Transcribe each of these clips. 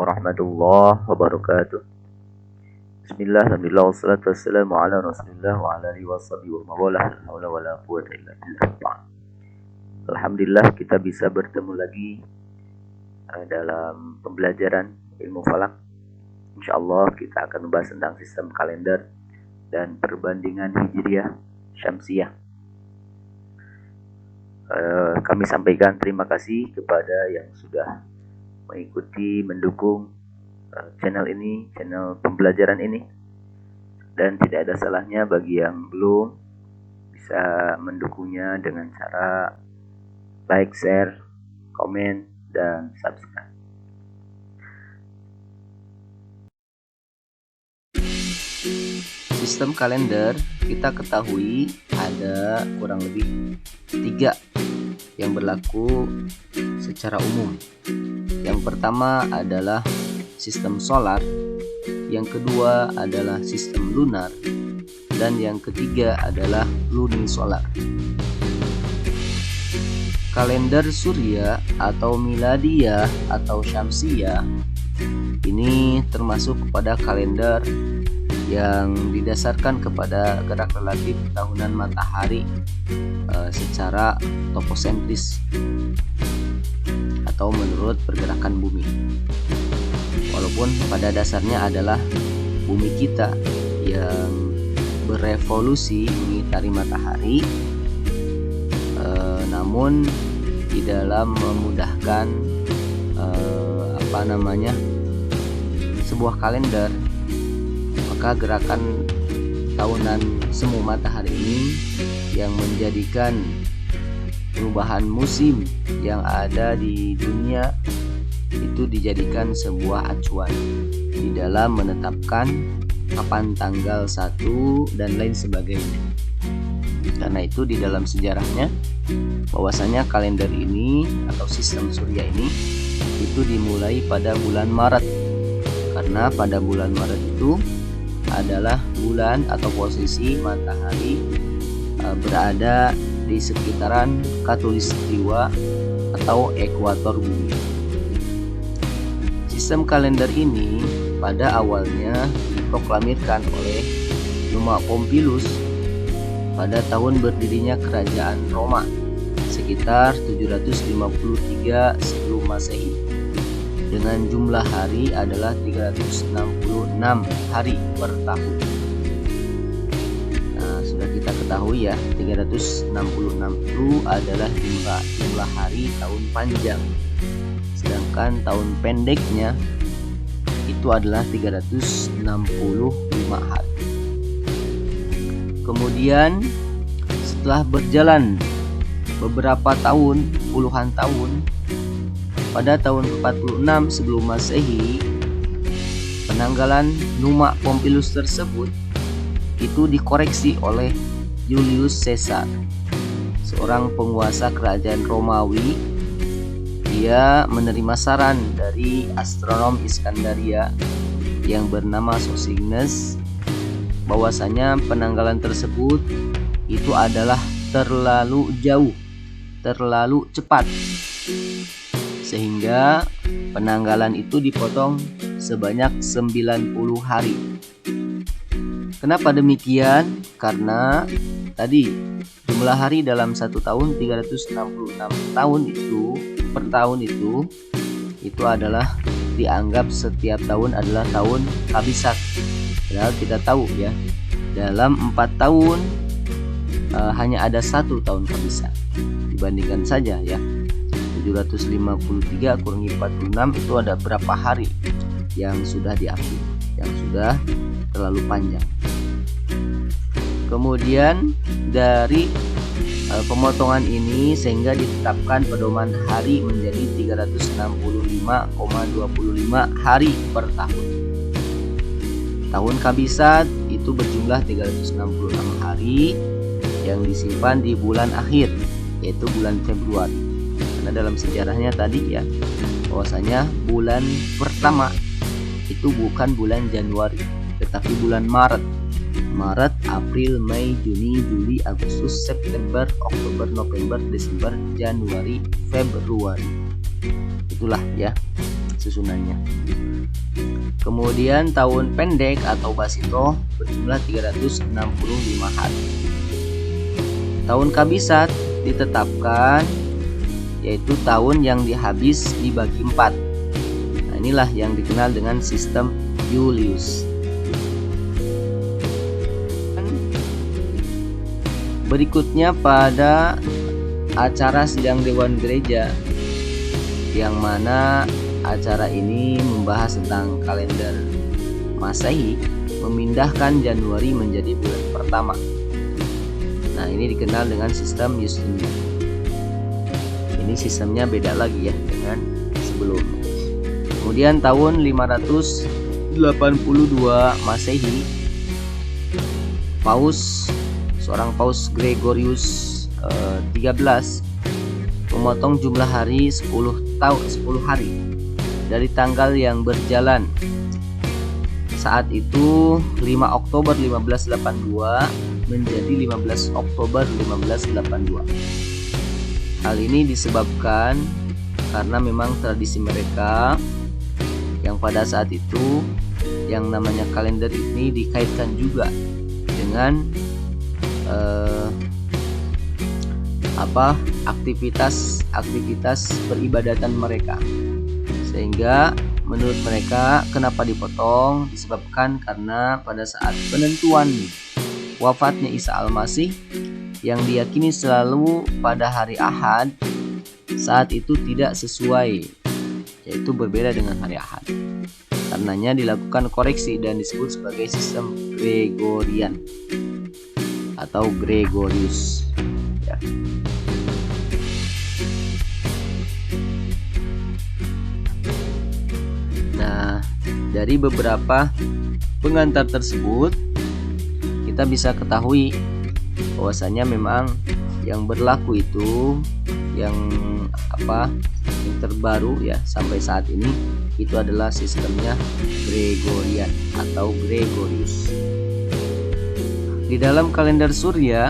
warahmatullahi wabarakatuh. Bismillah, alhamdulillah, wassalatu wassalamu ala rasulillah wa ala alihi washabihi wa mawalah. La haula wala quwwata illa billah. Alhamdulillah kita bisa bertemu lagi dalam pembelajaran ilmu falak. Insyaallah kita akan membahas tentang sistem kalender dan perbandingan hijriah syamsiah. Kami sampaikan terima kasih kepada yang sudah mengikuti, mendukung channel ini, channel pembelajaran ini, dan tidak ada salahnya bagi yang belum bisa mendukungnya dengan cara like, share, komen, dan subscribe. Sistem kalender kita ketahui ada kurang lebih 3 yang berlaku secara umum. Yang pertama adalah sistem solar, yang kedua adalah sistem lunar, dan yang ketiga adalah lunisolar. Kalender surya atau miladiyah atau syamsiyah ini termasuk kepada kalender yang didasarkan kepada gerak relatif tahunan matahari secara toposentris atau menurut pergerakan bumi. Walaupun pada dasarnya adalah bumi kita yang berevolusi mengitari matahari, namun di dalam memudahkan sebuah kalender, maka gerakan tahunan semu matahari ini yang menjadikan perubahan musim yang ada di dunia itu dijadikan sebuah acuan di dalam menetapkan kapan tanggal 1 dan lain sebagainya. Karena itu di dalam sejarahnya bahwasanya kalender ini atau sistem surya ini itu dimulai pada bulan Maret, karena pada bulan Maret itu adalah bulan atau posisi matahari berada di sekitaran khatulistiwa atau ekuator bumi. Sistem kalender ini pada awalnya diproklamirkan oleh Numa Pompilius pada tahun berdirinya kerajaan Roma sekitar 753 sebelum Masehi, dengan jumlah hari adalah 366 hari per tahun. Nah, sudah kita ketahui ya, 366 itu adalah jumlah hari tahun panjang. Sedangkan tahun pendeknya itu adalah 365 hari. Kemudian setelah berjalan beberapa tahun, puluhan tahun, pada tahun 46 sebelum Masehi, penanggalan Numa Pompilius tersebut itu dikoreksi oleh Julius Caesar, seorang penguasa kerajaan Romawi. Dia menerima saran dari astronom Iskandaria yang bernama Sosigenes bahwasanya penanggalan tersebut itu adalah terlalu jauh, terlalu cepat, sehingga penanggalan itu dipotong sebanyak 90 hari. Kenapa demikian? Karena tadi jumlah hari dalam satu tahun 366 tahun itu per tahun itu adalah dianggap setiap tahun adalah tahun kabisat. Padahal kita tahu ya, dalam 4 tahun hanya ada 1 tahun kabisat. Dibandingkan saja ya, 753 kurangi 46 itu ada berapa hari yang sudah diambil, yang sudah terlalu panjang. Kemudian dari pemotongan ini sehingga ditetapkan pedoman hari menjadi 365,25 hari per tahun. Tahun kabisat itu berjumlah 366 hari yang disimpan di bulan akhir, yaitu bulan Februari. Karena dalam sejarahnya tadi ya, bahwasanya bulan pertama itu bukan bulan Januari, tetapi bulan Maret. Maret, April, Mei, Juni, Juli, Agustus, September, Oktober, November, Desember, Januari, Februari. Itulah ya susunannya. Kemudian tahun pendek atau Basito berjumlah 365 hari. Tahun Kabisat ditetapkan yaitu tahun yang dihabis dibagi 4. Nah, inilah yang dikenal dengan sistem Julius. Berikutnya pada acara sidang Dewan Gereja, yang mana acara ini membahas tentang kalender Masehi, memindahkan Januari menjadi bulan pertama. Nah, ini dikenal dengan sistem Justinian. Ini sistemnya beda lagi ya dengan sebelumnya. Kemudian tahun 582 Masehi, seorang Paus Gregorius 13 memotong jumlah hari 10 hari dari tanggal yang berjalan. Saat itu 5 Oktober 1582 menjadi 15 Oktober 1582. Hal ini disebabkan karena memang tradisi mereka yang pada saat itu yang namanya kalender ini dikaitkan juga dengan aktivitas peribadatan mereka, sehingga menurut mereka kenapa dipotong disebabkan karena pada saat penentuan wafatnya Isa Al-Masih yang diyakini selalu pada hari Ahad, saat itu tidak sesuai, yaitu berbeda dengan hari Ahad. Karenanya dilakukan koreksi dan disebut sebagai sistem Gregorian atau Gregorius ya. Nah, dari beberapa pengantar tersebut kita bisa ketahui bahwasanya memang yang berlaku itu yang terbaru ya sampai saat ini itu adalah sistemnya Gregorian atau Gregorius. Di dalam kalender Surya,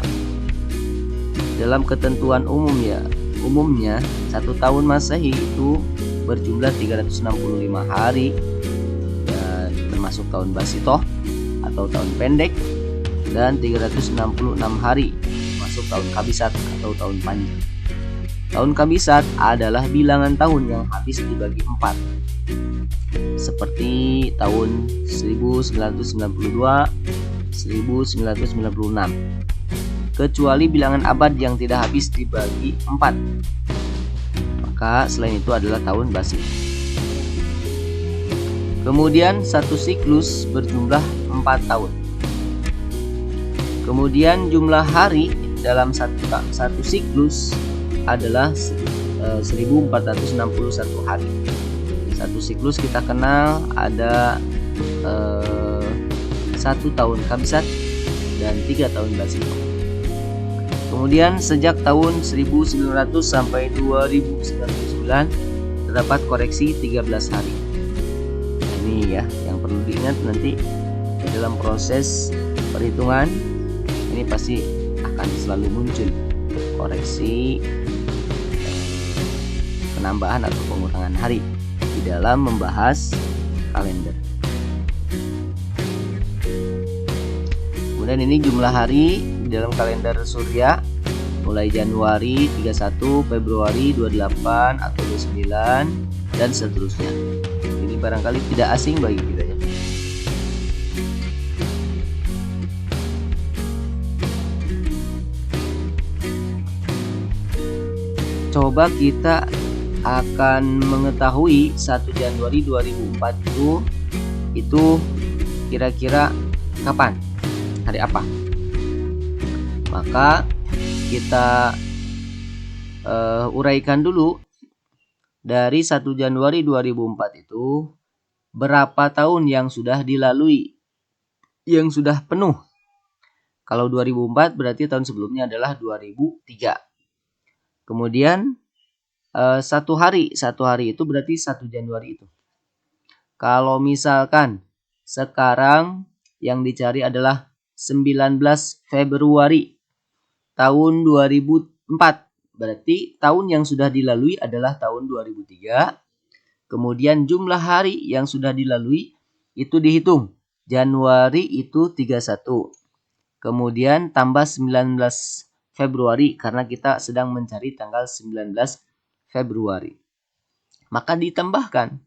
dalam ketentuan umumnya 1 tahun Masehi itu berjumlah 365 hari, dan termasuk tahun Basito atau tahun pendek, dan 366 hari masuk tahun Kabisat atau tahun panjang. Tahun Kabisat adalah bilangan tahun yang habis dibagi 4, seperti tahun 1992, 1996, kecuali bilangan abad yang tidak habis dibagi 4. Maka selain itu adalah tahun Basito. Kemudian satu siklus berjumlah 4 tahun. Kemudian jumlah hari dalam satu siklus adalah 1461 hari. Satu siklus kita kenal ada 1 tahun Kabisat dan 3 tahun Basito. Kemudian sejak tahun 1900 sampai 2099 terdapat koreksi 13 hari. Nah, ini ya yang perlu diingat nanti dalam proses perhitungan ini pasti akan selalu muncul koreksi penambahan atau pengurangan hari di dalam membahas kalender. Kemudian ini jumlah hari di dalam kalender Surya mulai Januari 31, Februari 28 atau 29 dan seterusnya. Ini barangkali tidak asing bagi kita ya. Coba kita akan mengetahui 1 Januari 2004 itu kira-kira kapan? Hari apa? Maka kita uraikan dulu dari 1 Januari 2004 itu berapa tahun yang sudah dilalui, yang sudah penuh. Kalau 2004 berarti tahun sebelumnya adalah 2003. Kemudian satu hari itu berarti 1 Januari itu. Kalau misalkan sekarang yang dicari adalah 19 Februari tahun 2004, berarti tahun yang sudah dilalui adalah tahun 2003, Kemudian jumlah hari yang sudah dilalui itu dihitung. Januari itu 31. Kemudian tambah 19 Februari karena kita sedang mencari tanggal 19 Februari. Maka ditambahkan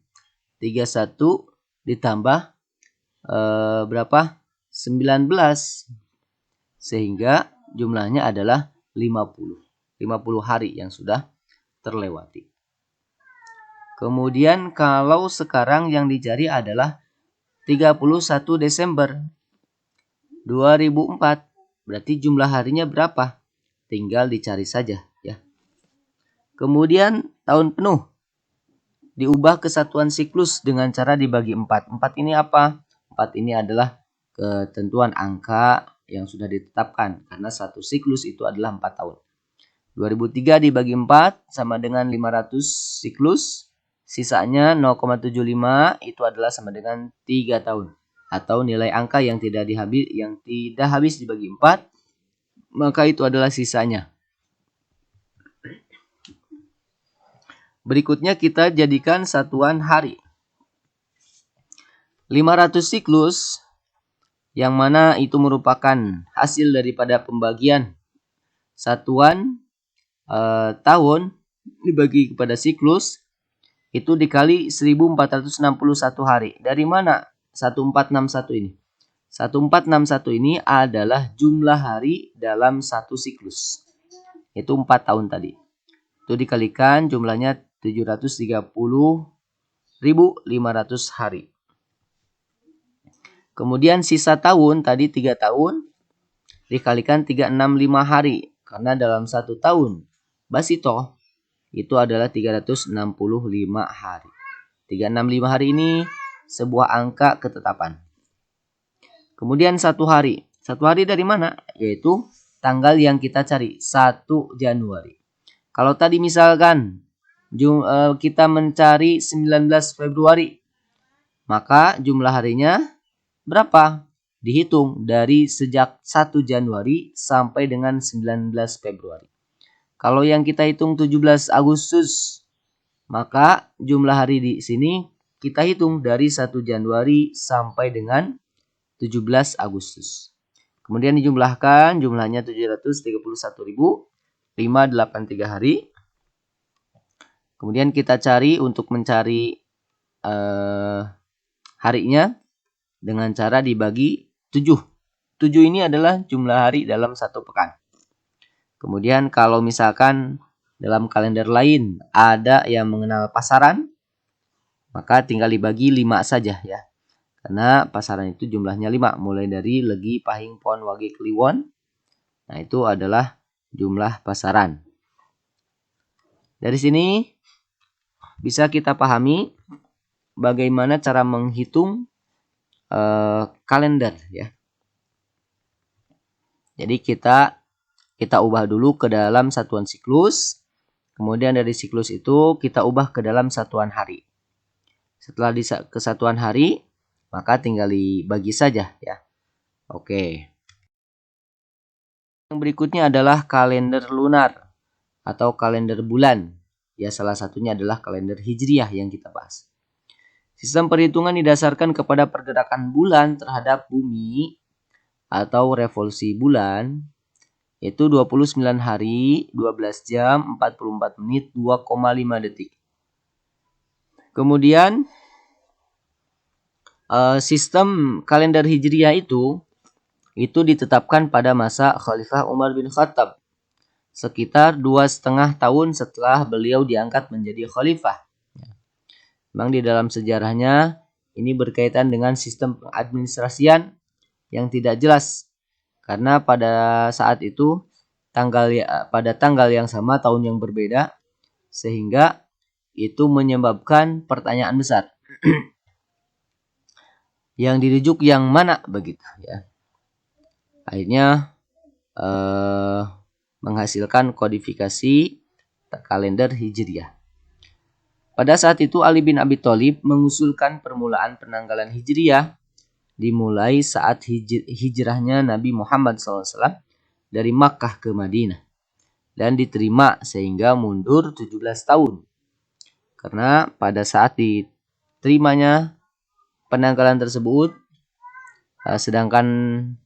31 ditambah berapa? 19. Sehingga jumlahnya adalah 50. 50 hari yang sudah terlewati. Kemudian kalau sekarang yang dicari adalah 31 Desember 2004. Berarti jumlah harinya berapa? Tinggal dicari saja ya. Kemudian tahun penuh diubah ke satuan siklus dengan cara dibagi 4. 4 ini apa? 4 ini adalah ketentuan angka yang sudah ditetapkan karena satu siklus itu adalah 4 tahun. 2003 dibagi 4 sama dengan 500 siklus. Sisanya 0,75 itu adalah sama dengan 3 tahun. Atau nilai angka yang tidak habis dibagi 4, maka itu adalah sisanya. Berikutnya kita jadikan satuan hari. 500 siklus yang mana itu merupakan hasil daripada pembagian satuan tahun dibagi kepada siklus itu dikali 1461 hari. Dari mana 1461 ini? 1461 ini adalah jumlah hari dalam satu siklus. Itu 4 tahun tadi. Itu dikalikan jumlahnya 730.500 hari. Kemudian sisa tahun tadi 3 tahun dikalikan 365 hari. Karena dalam satu tahun basito itu adalah 365 hari. 365 hari ini sebuah angka ketetapan. Kemudian satu hari. Satu hari dari mana? Yaitu tanggal yang kita cari. 1 Januari. Kalau tadi misalkan kita mencari 19 Februari. Maka jumlah harinya berapa? Dihitung dari sejak 1 Januari sampai dengan 19 Februari. Kalau yang kita hitung 17 Agustus, maka jumlah hari di sini kita hitung dari 1 Januari sampai dengan 17 Agustus. Kemudian dijumlahkan, jumlahnya 731.583 hari. Kemudian kita cari untuk mencari harinya dengan cara dibagi 7. 7 ini adalah jumlah hari dalam satu pekan. Kemudian kalau misalkan dalam kalender lain ada yang mengenal pasaran, maka tinggal dibagi 5 saja ya. Karena pasaran itu jumlahnya 5, mulai dari Legi, Pahing, Pon, Wage, Kliwon. Nah, itu adalah jumlah pasaran. Dari sini bisa kita pahami bagaimana cara menghitung kalender ya. Jadi kita ubah dulu ke dalam satuan siklus. Kemudian dari siklus itu kita ubah ke dalam satuan hari. Setelah di kesatuan hari, maka tinggal dibagi saja ya. Oke. Yang berikutnya adalah kalender lunar atau kalender bulan. Ya, salah satunya adalah kalender Hijriah yang kita bahas. Sistem perhitungan didasarkan kepada pergerakan bulan terhadap bumi atau revolusi bulan. Itu 29 hari, 12 jam, 44 menit, 2,5 detik. Kemudian sistem kalender Hijriah itu ditetapkan pada masa Khalifah Umar bin Khattab. Sekitar 2,5 tahun setelah beliau diangkat menjadi khalifah. Memang di dalam sejarahnya ini berkaitan dengan sistem pengadministrasian yang tidak jelas. Karena pada saat itu pada tanggal yang sama tahun yang berbeda, sehingga itu menyebabkan pertanyaan besar. Yang dirujuk yang mana begitu ya. Akhirnya menghasilkan kodifikasi kalender Hijriah. Pada saat itu Ali bin Abi Thalib mengusulkan permulaan penanggalan Hijriah dimulai saat hijrahnya Nabi Muhammad SAW dari Makkah ke Madinah dan diterima sehingga mundur 17 tahun. Karena pada saat diterimanya penanggalan tersebut, sedangkan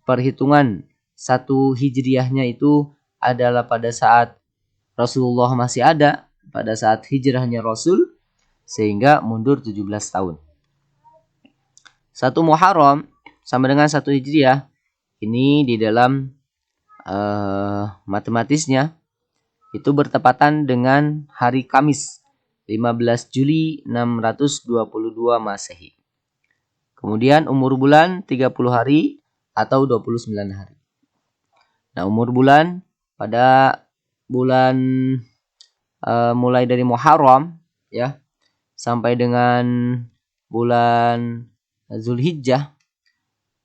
perhitungan 1 Hijriahnya itu adalah pada saat Rasulullah masih ada, pada saat hijrahnya Rasul, sehingga mundur 17 tahun. 1 Muharram sama dengan 1 Hijriah, ini di dalam matematisnya itu bertepatan dengan hari Kamis 15 Juli 622 Masehi. Kemudian umur bulan 30 hari atau 29 hari. Nah, umur bulan pada bulan mulai dari Muharram ya sampai dengan bulan Zulhijjah,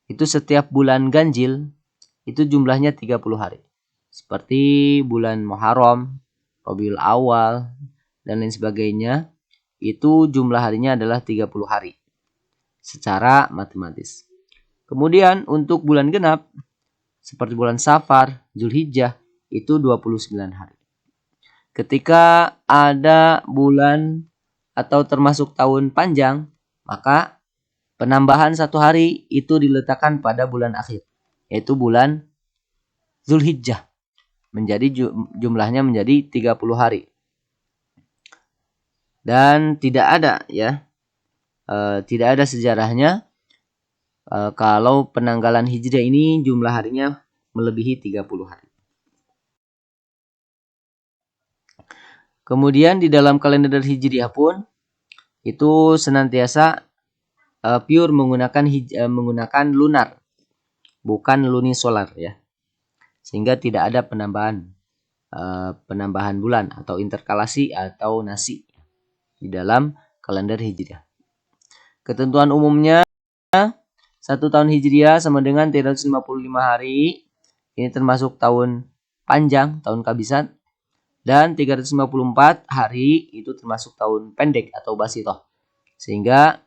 itu setiap bulan ganjil itu jumlahnya 30 hari. Seperti bulan Muharram, Rabiul Awal, dan lain sebagainya, itu jumlah harinya adalah 30 hari secara matematis. Kemudian untuk bulan genap, seperti bulan Safar, Zulhijjah, itu 29 hari. Ketika ada bulan atau termasuk tahun panjang, maka penambahan 1 hari itu diletakkan pada bulan akhir, yaitu bulan Zulhijjah. Jumlahnya menjadi 30 hari. Dan tidak ada tidak ada sejarahnya kalau penanggalan Hijriah ini jumlah harinya melebihi 30 hari. Kemudian di dalam kalender Hijriah pun itu senantiasa pure menggunakan lunar, bukan lunisolar ya. Sehingga tidak ada penambahan bulan atau interkalasi atau nasi di dalam kalender Hijriah. Ketentuan umumnya 1 tahun Hijriah sama dengan 355 hari. Ini termasuk tahun panjang, tahun kabisat. Dan 354 hari itu termasuk tahun pendek atau basitoh. Sehingga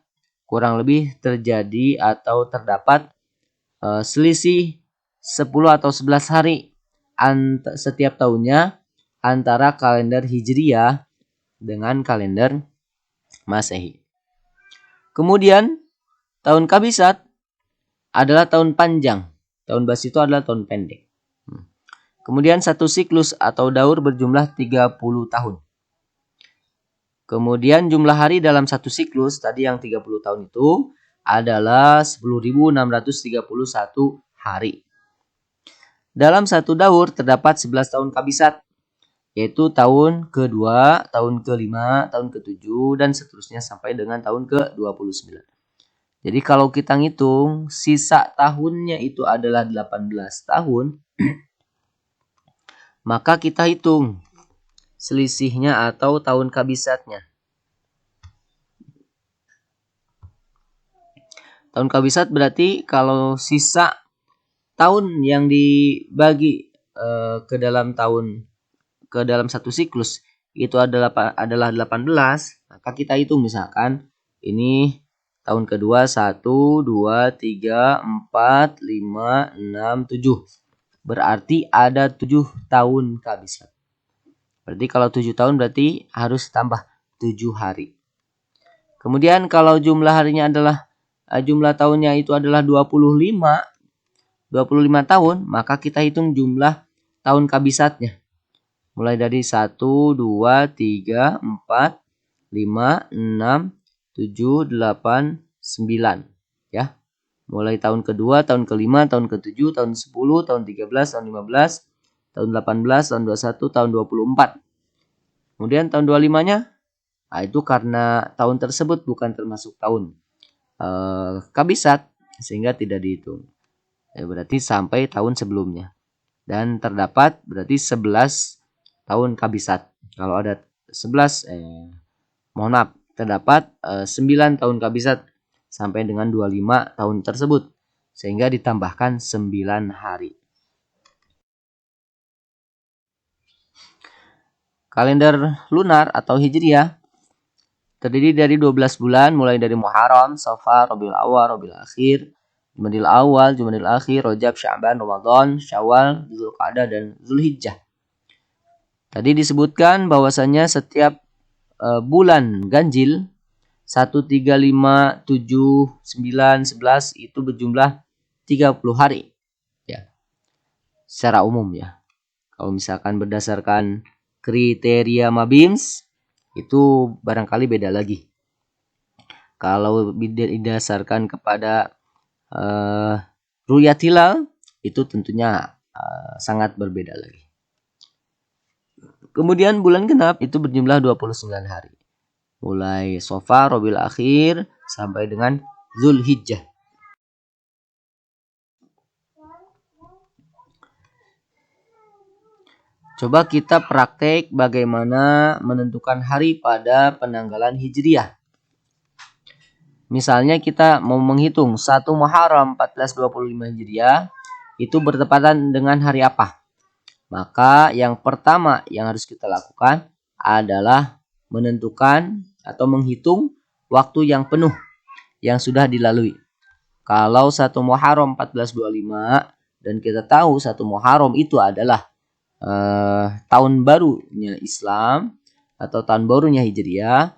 kurang lebih terjadi atau terdapat selisih 10 atau 11 hari setiap tahunnya antara kalender Hijriah dengan kalender Masehi. Kemudian tahun kabisat adalah tahun panjang, tahun basitoh adalah tahun pendek. Kemudian 1 siklus atau daur berjumlah 30 tahun. Kemudian jumlah hari dalam 1 siklus tadi yang 30 tahun itu adalah 10.631 hari. Dalam 1 daur terdapat 11 tahun kabisat, yaitu tahun ke-2, tahun ke-5, tahun ke-7, dan seterusnya sampai dengan tahun ke-29. Jadi kalau kita ngitung, sisa tahunnya itu adalah 18 tahun, maka kita hitung selisihnya atau tahun kabisatnya. Tahun kabisat berarti kalau sisa tahun yang dibagi ke dalam 1 siklus itu adalah 18, maka kita hitung misalkan ini tahun kedua 1, 2, 3, 4, 5, 6, 7. Berarti ada 7 tahun kabisat. Berarti kalau 7 tahun berarti harus tambah 7 hari. Kemudian kalau jumlah harinya adalah jumlah tahunnya itu adalah 25 tahun, maka kita hitung jumlah tahun kabisatnya. Mulai dari 1, 2, 3, 4, 5, 6, 7, 8, 9. Ya. Mulai tahun kedua, tahun ke-5, tahun ke-7, tahun 10, tahun 13, tahun 15, tahun 18, tahun 21, tahun 24. Kemudian tahun 25-nya, itu karena tahun tersebut bukan termasuk tahun kabisat, sehingga tidak dihitung. Berarti sampai tahun sebelumnya. Dan terdapat berarti 11 tahun kabisat. Kalau ada 11, terdapat 9 tahun kabisat sampai dengan 25 tahun tersebut, sehingga ditambahkan 9 hari. Kalender lunar atau Hijriah terdiri dari 12 bulan, mulai dari Muharram, Safar, Rabiul Awal, Rabiul Akhir, Jumadil Awal, Jumadil Akhir, Rajab, Sya'ban, Ramadan, Syawal, Zulqa'dah, dan Zulhijjah. Tadi disebutkan bahwasanya setiap bulan ganjil 1, 3, 5, 7, 9, 11 itu berjumlah 30 hari. Ya. Secara umum ya. Kalau misalkan berdasarkan kriteria Mabims itu barangkali beda lagi. Kalau didasarkan kepada Ru'yat Hilal itu tentunya sangat berbeda lagi. Kemudian bulan genap itu berjumlah 29 hari. Mulai Safar, Rabiul Akhir sampai dengan Zulhijjah. Coba kita praktek bagaimana menentukan hari pada penanggalan Hijriah. Misalnya kita mau menghitung 1 Muharram 1425 Hijriah itu bertepatan dengan hari apa? Maka yang pertama yang harus kita lakukan adalah menentukan atau menghitung waktu yang penuh yang sudah dilalui. Kalau 1 Muharram 1425 dan kita tahu 1 Muharram itu adalah tahun barunya Islam atau tahun barunya Hijriah,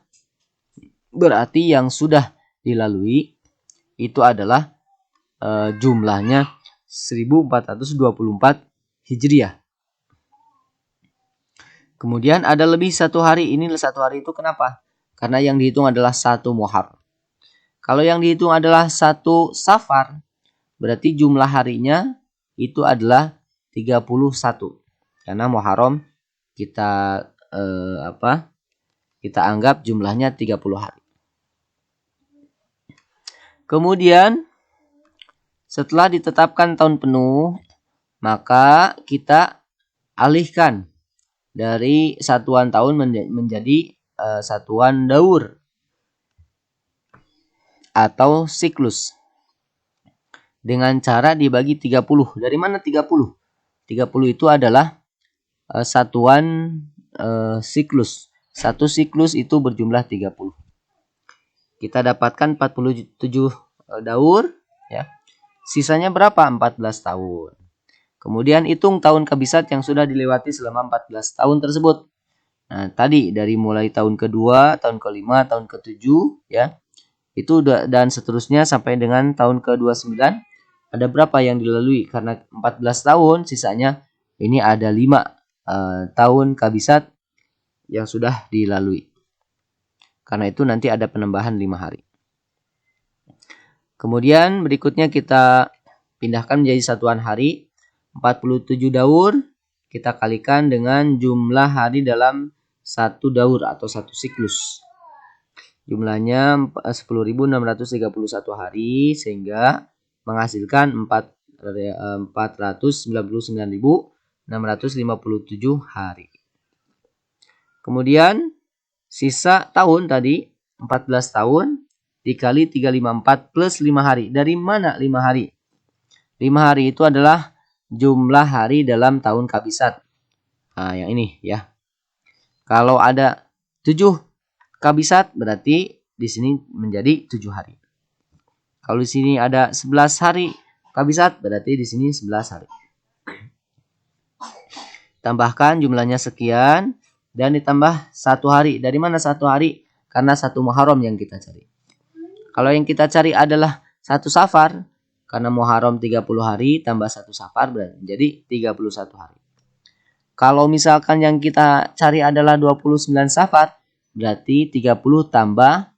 berarti yang sudah dilalui itu adalah jumlahnya 1424 Hijriah. Kemudian ada lebih satu hari. Ini satu hari itu kenapa? Karena yang dihitung adalah 1 Muharram. Kalau yang dihitung adalah 1 Safar, berarti jumlah harinya itu adalah 31. Karena Muharram kita kita anggap jumlahnya 30 hari. Kemudian setelah ditetapkan tahun penuh, maka kita alihkan dari satuan tahun menjadi satuan daur atau siklus. Dengan cara dibagi 30. Dari mana 30? 30 itu adalah satuan siklus. Satu siklus itu berjumlah 30. Kita dapatkan 47 daur ya. Sisanya berapa? 14 tahun. Kemudian hitung tahun kabisat yang sudah dilewati selama 14 tahun tersebut. Nah, tadi dari mulai tahun kedua, tahun kelima, tahun ketujuh ya. Itu dan seterusnya sampai dengan tahun ke-29 ada berapa yang dilalui? Karena 14 tahun sisanya ini ada 5 tahun kabisat yang sudah dilalui. Karena itu nanti ada penambahan 5 hari. Kemudian berikutnya kita pindahkan menjadi satuan hari. 47 daur kita kalikan dengan jumlah hari dalam satu daur atau satu siklus. Jumlahnya 10.631 hari sehingga menghasilkan 499.657 hari. Kemudian sisa tahun tadi 14 tahun dikali 354 plus 5 hari. Dari mana 5 hari? 5 hari itu adalah jumlah hari dalam tahun kabisat. Nah, yang ini ya. Kalau ada 7 kabisat berarti di sini menjadi 7 hari. Kalau di sini ada 11 hari kabisat berarti di sini 11 hari. Tambahkan jumlahnya sekian dan ditambah 1 hari. Dari mana 1 hari? Karena 1 Muharram yang kita cari. Kalau yang kita cari adalah 1 Safar, karena Muharram 30 hari tambah 1 Safar berarti menjadi 31 hari. Kalau misalkan yang kita cari adalah 29 Safar, berarti 30 tambah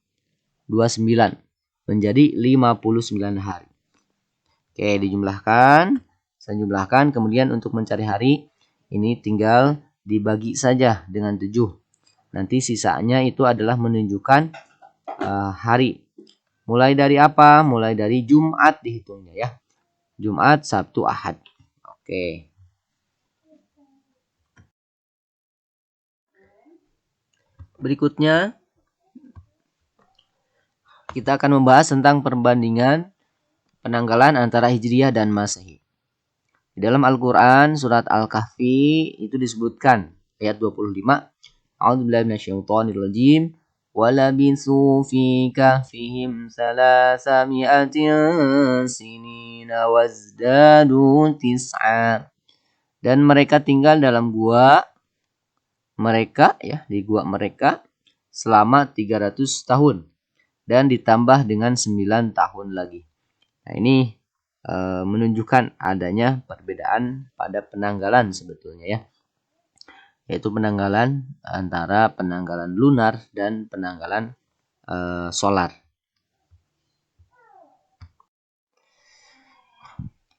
29 menjadi 59 hari. Oke, dijumlahkan. Saya jumlahkan. Kemudian untuk mencari hari, ini tinggal dibagi saja dengan 7. Nanti sisanya itu adalah menunjukkan hari. Mulai dari apa? Mulai dari Jumat dihitungnya ya. Jumat, Sabtu, Ahad. Oke. Berikutnya kita akan membahas tentang perbandingan penanggalan antara Hijriah dan Masehi. Di dalam Al-Qur'an surat Al-Kahfi itu disebutkan ayat 25, A'udzubillahi minasyaitonirrajim. وَلَبِثُوا فِي كَهْفِهِمْ 300 سِنِينَ وَازْدَادُوا 9. Dan mereka tinggal dalam gua mereka ya, di gua mereka selama 300 tahun dan ditambah dengan 9 tahun lagi. Nah, ini menunjukkan adanya perbedaan pada penanggalan sebetulnya ya. Yaitu penanggalan antara penanggalan lunar dan penanggalan solar.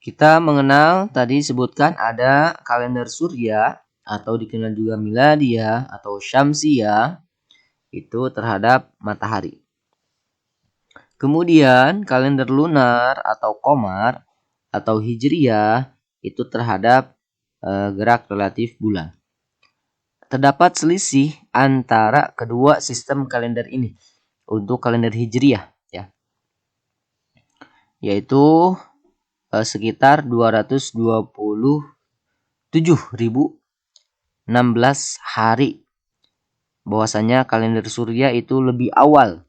Kita mengenal tadi sebutkan ada kalender surya atau dikenal juga miladia atau syamsia itu terhadap matahari. Kemudian kalender lunar atau qamar atau hijriyah itu terhadap gerak relatif bulan. Terdapat selisih antara kedua sistem kalender ini untuk kalender hijriyah ya. Yaitu sekitar 227.016 hari. Bahwasanya kalender surya itu lebih awal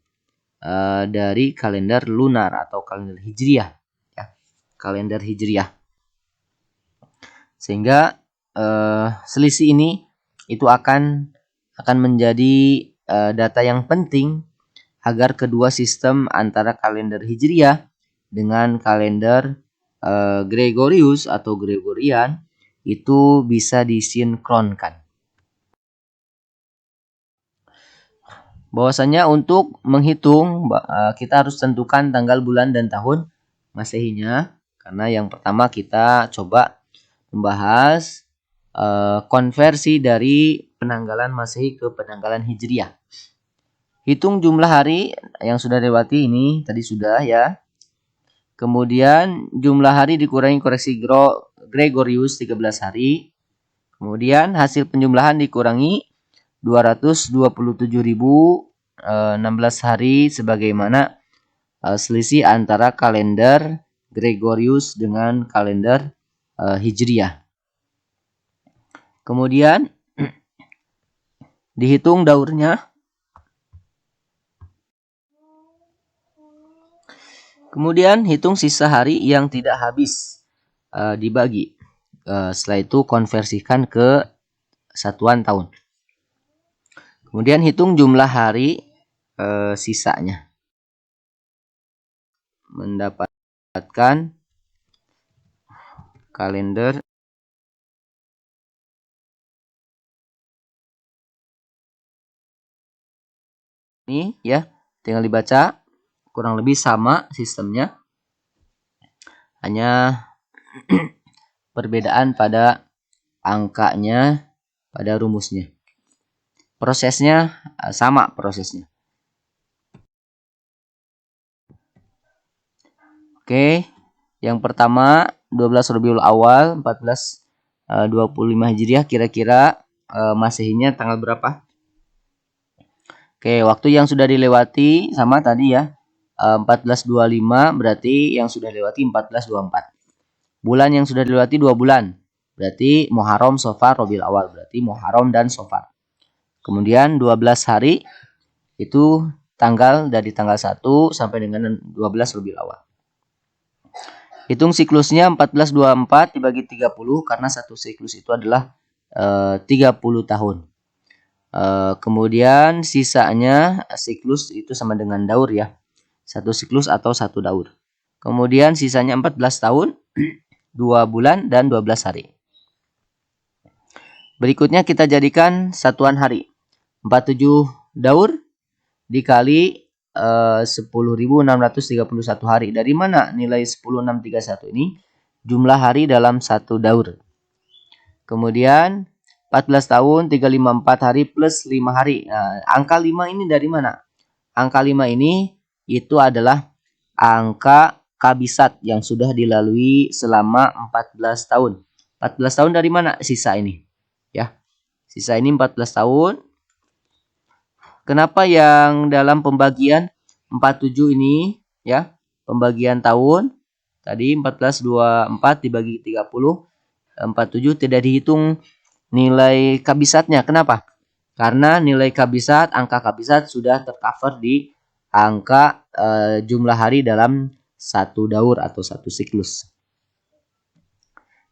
dari kalender lunar atau kalender hijriyah ya. Kalender hijriyah. Sehingga selisih ini itu akan menjadi data yang penting agar kedua sistem antara kalender hijriyah dengan kalender Gregorius atau Gregorian itu bisa disinkronkan. Bahwasanya untuk menghitung kita harus tentukan tanggal, bulan, dan tahun Masehinya. Karena yang pertama kita coba membahas konversi dari penanggalan Masehi ke penanggalan Hijriyah. Hitung jumlah hari yang sudah lewati ini tadi sudah ya. Kemudian jumlah hari dikurangi koreksi Gregorius 13 hari. Kemudian hasil penjumlahan dikurangi 227.016 hari sebagaimana selisih antara kalender Gregorius dengan kalender Hijriyah. Kemudian dihitung daurnya. Kemudian hitung sisa hari yang tidak habis dibagi. Setelah itu konversikan ke satuan tahun. Kemudian hitung jumlah hari sisanya. Mendapatkan kalender ini ya, tinggal dibaca. Kurang lebih sama sistemnya, hanya perbedaan pada angkanya, pada rumusnya. Prosesnya sama prosesnya. Oke, yang pertama 12 Rabiul Awal 1425 Hijriah, kira-kira Masehinya tanggal berapa? Oke, waktu yang sudah dilewati sama tadi ya. 1425 berarti yang sudah dilewati 1424. Bulan yang sudah dilewati 2 bulan. Berarti Muharram, Safar, Rabiul Awal. Berarti Muharram dan Safar. Kemudian 12 hari itu tanggal dari tanggal 1 sampai dengan 12 Rabiul Awal. Hitung siklusnya 1424 dibagi 30 karena satu siklus itu adalah 30 tahun. Kemudian sisanya siklus itu sama dengan daur ya. Satu siklus atau satu daur. Kemudian sisanya 14 tahun, 2 bulan, dan 12 hari. Berikutnya kita jadikan satuan hari. 47 daur dikali 10.631 hari. Dari mana nilai 10.631 ini? Jumlah hari dalam satu daur. Kemudian 14 tahun, 354 hari plus 5 hari. Nah, angka 5 ini dari mana? Angka 5 ini itu adalah angka kabisat yang sudah dilalui selama 14 tahun. 14 tahun dari mana sisa ini? Ya. Sisa ini 14 tahun. Kenapa yang dalam pembagian 47 ini ya, pembagian tahun tadi 1424 dibagi 30, 47 tidak dihitung nilai kabisatnya. Kenapa? Karena nilai kabisat, angka kabisat sudah tercover di angka jumlah hari dalam satu daur atau satu siklus.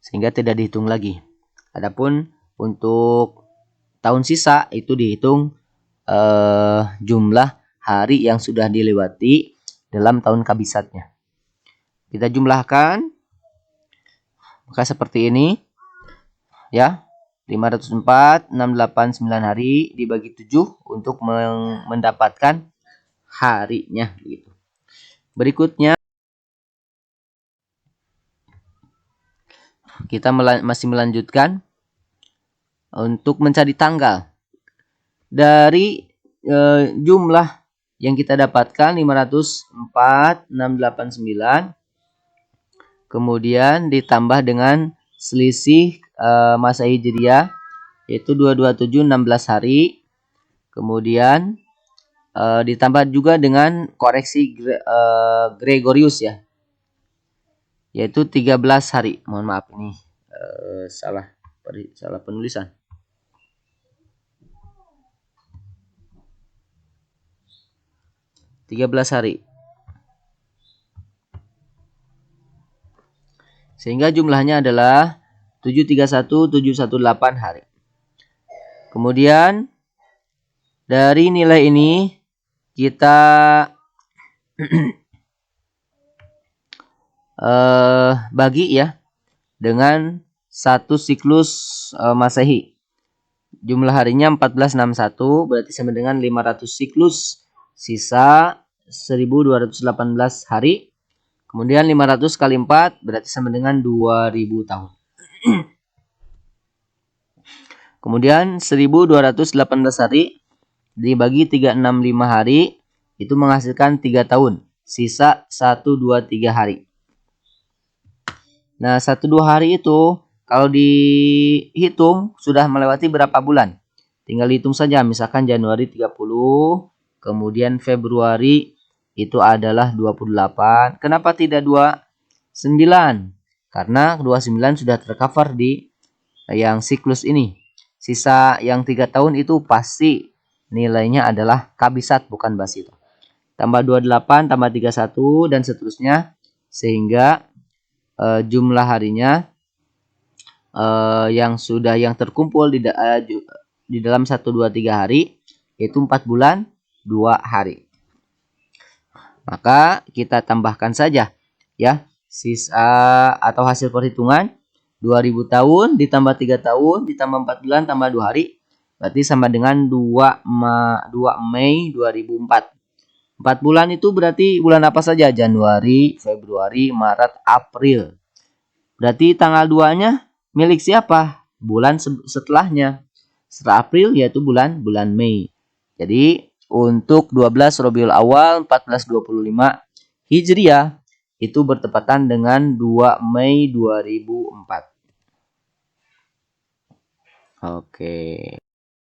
Sehingga tidak dihitung lagi. Adapun untuk tahun sisa itu dihitung jumlah hari yang sudah dilewati dalam tahun kabisatnya. Kita jumlahkan, maka seperti ini ya, 504, 689 hari dibagi 7 untuk mendapatkan harinya gitu. Berikutnya kita masih melanjutkan untuk mencari tanggal dari jumlah yang kita dapatkan 504, 689, kemudian ditambah dengan selisih masa hijriah yaitu 227, 16 hari, kemudian ditambah juga dengan koreksi Gregorius ya, yaitu 13 hari. Mohon maaf ini salah penulisan. 13 hari. Sehingga jumlahnya adalah 731,718 hari. Kemudian dari nilai ini kita bagi ya dengan satu siklus Masehi. Jumlah harinya 1461, berarti sama dengan 500 siklus, sisa 1218 hari. Kemudian 500 kali 4 berarti sama dengan 2000 tahun. Kemudian 1218 hari dibagi 365 hari itu menghasilkan 3 tahun. Sisa 123 hari. Nah, 1-2 hari itu kalau dihitung sudah melewati berapa bulan? Tinggal hitung saja, misalkan Januari 30, kemudian Februari itu adalah 28. Kenapa tidak 29? Karena 29 sudah tercover di yang siklus ini. Sisa yang 3 tahun itu pasti nilainya adalah kabisat, bukan basit. Tambah 28, tambah 31, dan seterusnya. Sehingga jumlah harinya yang terkumpul di dalam 1, 2, 3 hari yaitu 4 bulan 2 hari. Maka kita tambahkan saja ya sisa atau hasil perhitungan 2000 tahun ditambah 3 tahun ditambah 4 bulan tambah 2 hari berarti sama dengan 2 Mei 2004. 4 bulan itu berarti bulan apa saja? Januari, Februari, Maret, April. Berarti tanggal 2-nya milik siapa? Bulan setelahnya. Setelah April yaitu bulan Mei. Jadi untuk 12 Rabiul Awal 1425 Hijriah itu bertepatan dengan 2 Mei 2004. Oke.